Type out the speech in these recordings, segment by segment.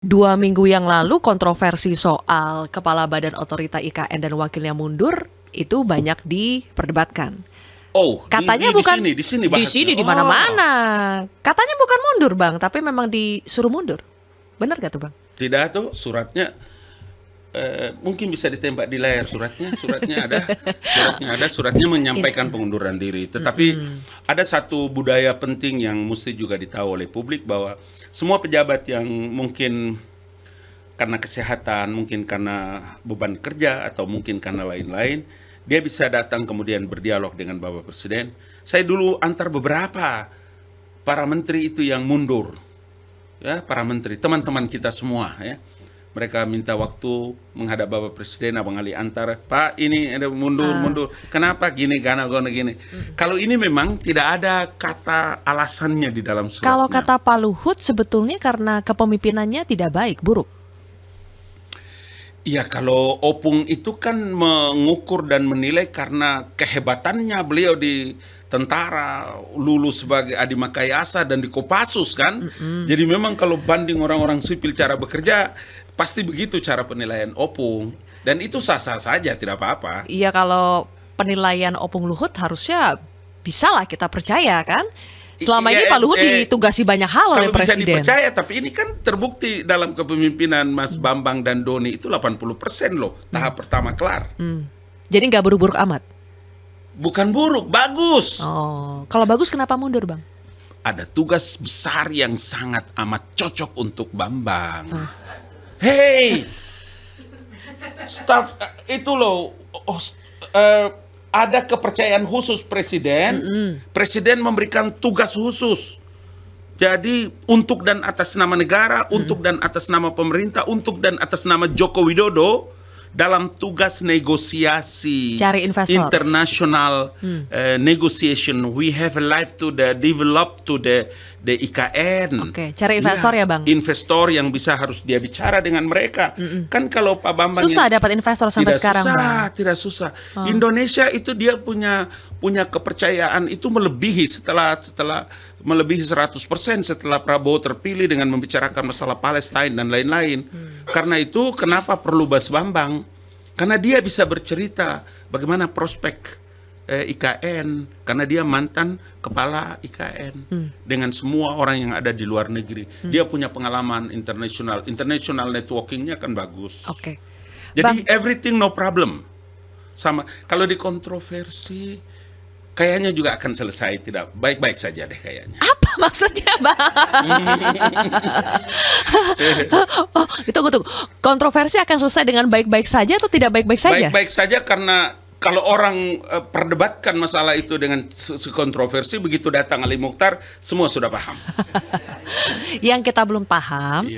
2 minggu yang lalu kontroversi soal Kepala Badan Otorita IKN dan wakilnya mundur itu banyak diperdebatkan. Oh, Katanya bukan di sini di sini di mana-mana. Katanya bukan mundur, Bang, tapi memang disuruh mundur. Benar gak tuh, Bang? Tidak tuh suratnya, mungkin bisa ditembak di layar suratnya menyampaikan pengunduran diri. Tetapi ada satu budaya penting yang mesti juga ditahu oleh publik, bahwa semua pejabat yang mungkin karena kesehatan, mungkin karena beban kerja, atau mungkin karena lain-lain, dia bisa datang kemudian berdialog dengan Bapak Presiden. Saya dulu antar beberapa para menteri itu yang mundur, ya, para menteri, teman-teman kita semua, ya. Mereka minta waktu menghadap Bapak Presiden, Abang Ali antar, Pak ini ada mundur. Kenapa gini, karena gini. Kalau ini memang tidak ada kata alasannya di dalam suratnya. Kalau kata Pak Luhut sebetulnya karena kepemimpinannya tidak baik, buruk. Iya, kalau Opung itu kan mengukur dan menilai karena kehebatannya beliau di tentara, lulus sebagai Adi Makayasa dan di Kopassus kan. Jadi memang kalau banding orang-orang sipil cara bekerja, pasti begitu cara penilaian Opung. Dan itu sah-sah saja, tidak apa-apa. Iya, kalau penilaian Opung Luhut harusnya bisalah kita percaya kan. Selama ini Pak Luhut ditugasi banyak hal oleh Presiden. Kalau bisa dipercaya, tapi ini kan terbukti dalam kepemimpinan Mas Bambang dan Doni itu 80% loh, tahap pertama kelar. Jadi nggak buruk-buruk amat? Bukan buruk, bagus. Oh, kalau bagus kenapa mundur, Bang? Ada tugas besar yang sangat amat cocok untuk Bambang. Hey, staff itu loh, ada kepercayaan khusus Presiden. Presiden memberikan tugas khusus. Jadi untuk dan atas nama negara, untuk dan atas nama pemerintah, untuk dan atas nama Joko Widodo, dalam tugas negosiasi cari investor, international negotiation, we have a life to the develop to the IKN. Oke, cari investor ya, Bang. Investor yang bisa harus dia bicara dengan mereka. Kan kalau Pak Bambang susah dapat investor sampai sekarang, Bang. Tidak susah. Indonesia itu dia punya kepercayaan itu melebihi setelah melebihi 100% setelah Prabowo terpilih dengan membicarakan masalah Palestina dan lain-lain. Karena itu kenapa perlu Mas Bambang? Karena dia bisa bercerita bagaimana prospek IKN, karena dia mantan kepala IKN dengan semua orang yang ada di luar negeri. Dia punya pengalaman international networkingnya kan bagus. Oke. Jadi everything no problem. Sama kalau dikontroversi kayaknya juga akan selesai tidak baik-baik saja deh kayaknya. Apa maksudnya, Bang? Tunggu. Kontroversi akan selesai dengan baik-baik saja atau tidak baik-baik saja? Baik-baik saja, karena kalau orang perdebatkan masalah itu dengan kontroversi, begitu datang Ali Mukhtar, semua sudah paham. Yang kita belum paham,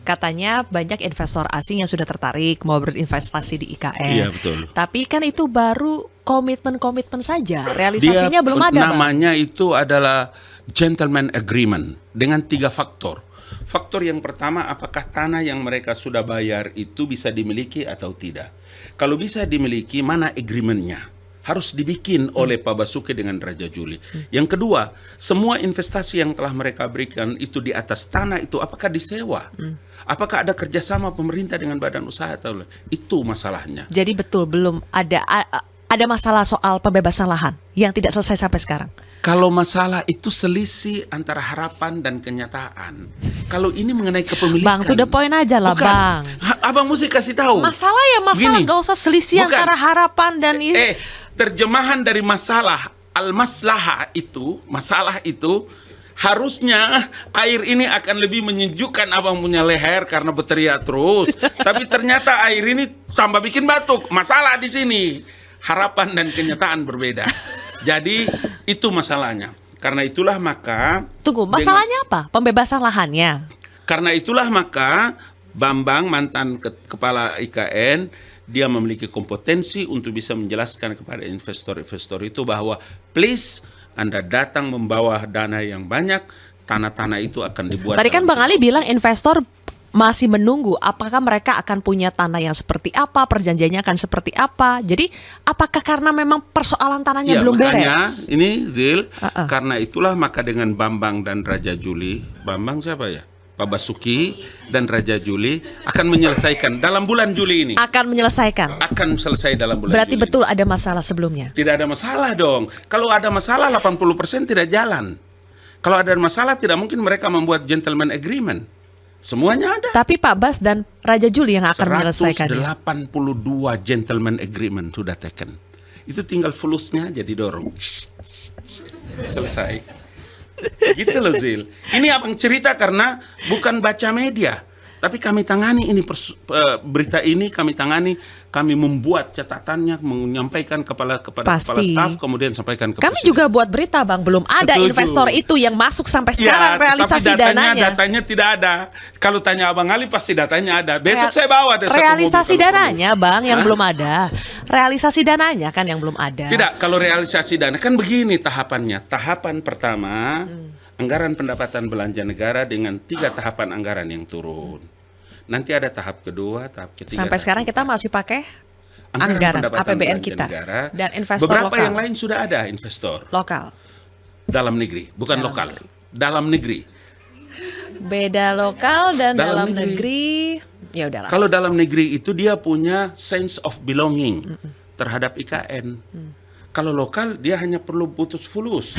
katanya banyak investor asing yang sudah tertarik mau berinvestasi di IKN. Iya, betul. Tapi kan itu baru komitmen saja, realisasinya belum ada, Bang. Namanya itu adalah gentleman agreement dengan 3 faktor. Faktor yang pertama, apakah tanah yang mereka sudah bayar itu bisa dimiliki atau tidak. Kalau bisa dimiliki, mana agreementnya? Harus dibikin oleh Pak Basuki dengan Raja Juli. Yang kedua, semua investasi yang telah mereka berikan itu di atas tanah itu apakah disewa? Apakah ada kerjasama pemerintah dengan badan usaha atau itu masalahnya? Jadi betul belum ada masalah soal pembebasan lahan yang tidak selesai sampai sekarang. Kalau masalah itu selisih antara harapan dan kenyataan. Kalau ini mengenai kepemilikan, Bang, to the point aja lah, bukan. Bang. Abang mesti kasih tahu. Masalah ya masalah, gak usah selisih antara harapan dan ini. Terjemahan dari masalah al-maslahah itu, masalah itu harusnya air ini akan lebih menyejukkan abang punya leher karena berteriak terus. Tapi ternyata air ini tambah bikin batuk. Masalah di sini. Harapan dan kenyataan berbeda. Jadi itu masalahnya. Karena itulah maka... Tunggu, masalahnya apa? Pembebasan lahannya? Karena itulah maka Bambang, mantan kepala IKN, dia memiliki kompetensi untuk bisa menjelaskan kepada investor-investor itu bahwa please, Anda datang membawa dana yang banyak, tanah-tanah itu akan dibuat... Tadi kan Bang Ali bilang investor masih menunggu apakah mereka akan punya tanah yang seperti apa, perjanjiannya akan seperti apa. Jadi apakah karena memang persoalan tanahnya belum beres? Ini Zil, karena itulah maka dengan Bambang dan Raja Juli, Bambang siapa ya? Pak Basuki dan Raja Juli akan menyelesaikan dalam bulan Juli ini. Akan menyelesaikan. Akan selesai dalam bulan Berarti Juli. betul ada masalah sebelumnya. Tidak ada masalah dong. Kalau ada masalah 80% tidak jalan. Kalau ada masalah tidak mungkin mereka membuat gentleman agreement. Semuanya ada. Tapi Pak Bas dan Raja Juli yang akan menyelesaikannya. 182 gentleman agreement sudah taken. Itu tinggal fulusnya aja didorong. Selesai. Gitu loh Zil. Ini abang cerita karena bukan baca media, tapi kami tangani ini berita ini kami tangani, kami membuat catatannya, menyampaikan kepada kepala staf, kemudian sampaikan ke kami presiden. juga buat berita Bang, belum ada Setuju. investor itu yang masuk sampai sekarang realisasi tapi dananya. datanya tidak ada. Kalau tanya Abang Ali pasti datanya ada. Besok saya bawa ada satu realisasi mobil kalau dananya Bang yang belum ada. Realisasi dananya kan yang belum ada. Tidak, kalau realisasi dana kan begini tahapannya. Tahapan pertama, anggaran pendapatan belanja negara dengan 3 tahapan anggaran yang turun. Nanti ada tahap kedua, tahap ketiga. Sampai sekarang kita masih pakai anggaran pendapatan APBN belanja kita negara. dan investor Beberapa lokal. yang lain sudah ada investor Lokal. dalam negeri, bukan Dalam lokal. negeri. Dalam negeri. Beda lokal dan Dalam dalam negeri. Ya udahlah. Kalau dalam negeri itu dia punya sense of belonging terhadap IKN. Kalau lokal dia hanya perlu butuh fulus.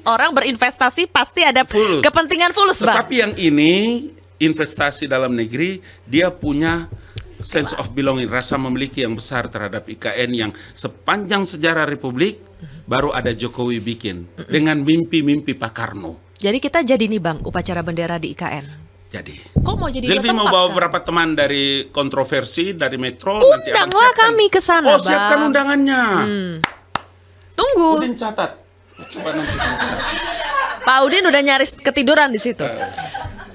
Orang berinvestasi pasti ada Fulus. kepentingan fulus, Bang. Tetapi yang ini investasi dalam negeri dia punya sense of belonging, rasa memiliki yang besar terhadap IKN yang sepanjang sejarah Republik baru ada Jokowi bikin dengan mimpi-mimpi Pak Karno. Jadi kita jadi nih Bang, upacara bendera di IKN. Jadi Kok mau jadi Zilvi dua mau tempat bawa sekarang? beberapa teman dari kontroversi dari Metro, nanti abang Undanglah siapkan. kami ke sana, Oh, siapkan Bang. undangannya. Tunggu. Udin catat. Coba nanti. Pak Udin udah nyaris ketiduran di situ.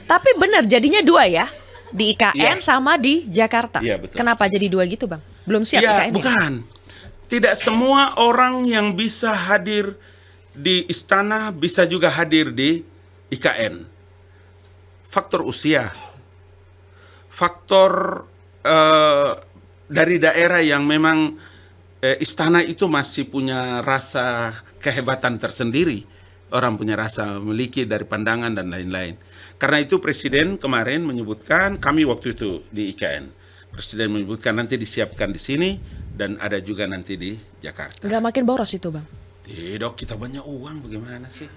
Tapi benar jadinya 2 ya. Di IKN Iya. sama di Jakarta. Iya, betul. Kenapa jadi 2 gitu, Bang? Belum siap Ya, IKN. bukan. Tidak semua orang yang bisa hadir di istana bisa juga hadir di IKN. Faktor usia, faktor dari daerah yang memang istana itu masih punya rasa kehebatan tersendiri. Orang punya rasa memiliki dari pandangan dan lain-lain. Karena itu Presiden kemarin menyebutkan, kami waktu itu di IKN, Presiden menyebutkan nanti disiapkan di sini dan ada juga nanti di Jakarta. Nggak makin boros itu, Bang? Tidak, kita banyak uang, bagaimana sih?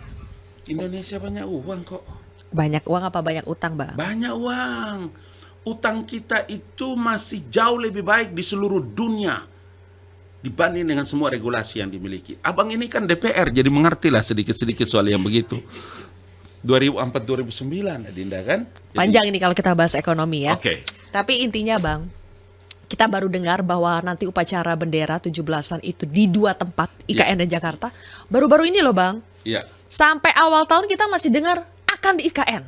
Indonesia banyak uang kok. Banyak uang apa banyak utang, Bang? Banyak uang. Utang kita itu masih jauh lebih baik di seluruh dunia dibanding dengan semua regulasi yang dimiliki. Abang ini kan DPR, jadi mengertilah sedikit-sedikit soal yang begitu. 2004-2009, Adinda kan? Jadi, Panjang ini kalau kita bahas ekonomi ya. Oke. Tapi intinya Bang, kita baru dengar bahwa nanti upacara bendera 17-an itu di 2 tempat, IKN dan Jakarta. Baru-baru ini loh Bang, Ya. sampai awal tahun kita masih dengar akan di IKN.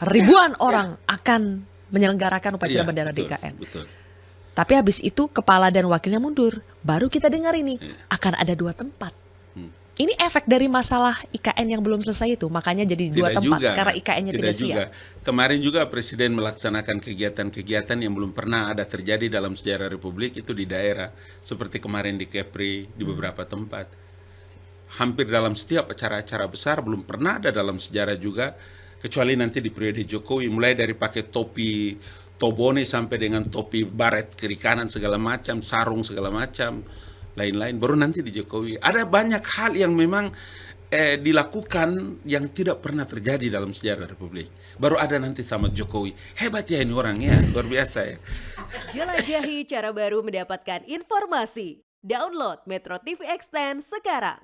Ribuan orang akan menyelenggarakan upacara Iya, bendera di betul, IKN. Betul. Tapi habis itu kepala dan wakilnya mundur. Baru kita dengar ini akan ada 2 tempat. Ini efek dari masalah IKN yang belum selesai itu, makanya jadi 2 tempat karena IKN-nya tidak siap. Kemarin juga Presiden melaksanakan kegiatan-kegiatan yang belum pernah ada terjadi dalam sejarah Republik itu di daerah, seperti kemarin di Kepri, di beberapa tempat. Hampir dalam setiap acara-acara besar belum pernah ada dalam sejarah juga, kecuali nanti di periode Jokowi, mulai dari pakai topi Tobone sampai dengan topi baret kiri kanan segala macam, sarung segala macam, lain-lain. Baru nanti di Jokowi. Ada banyak hal yang memang dilakukan yang tidak pernah terjadi dalam sejarah Republik. Baru ada nanti sama Jokowi. Hebat ya ini orang ya, luar biasa ya. Jelajahi cara baru mendapatkan informasi. Download Metro TV Extend sekarang.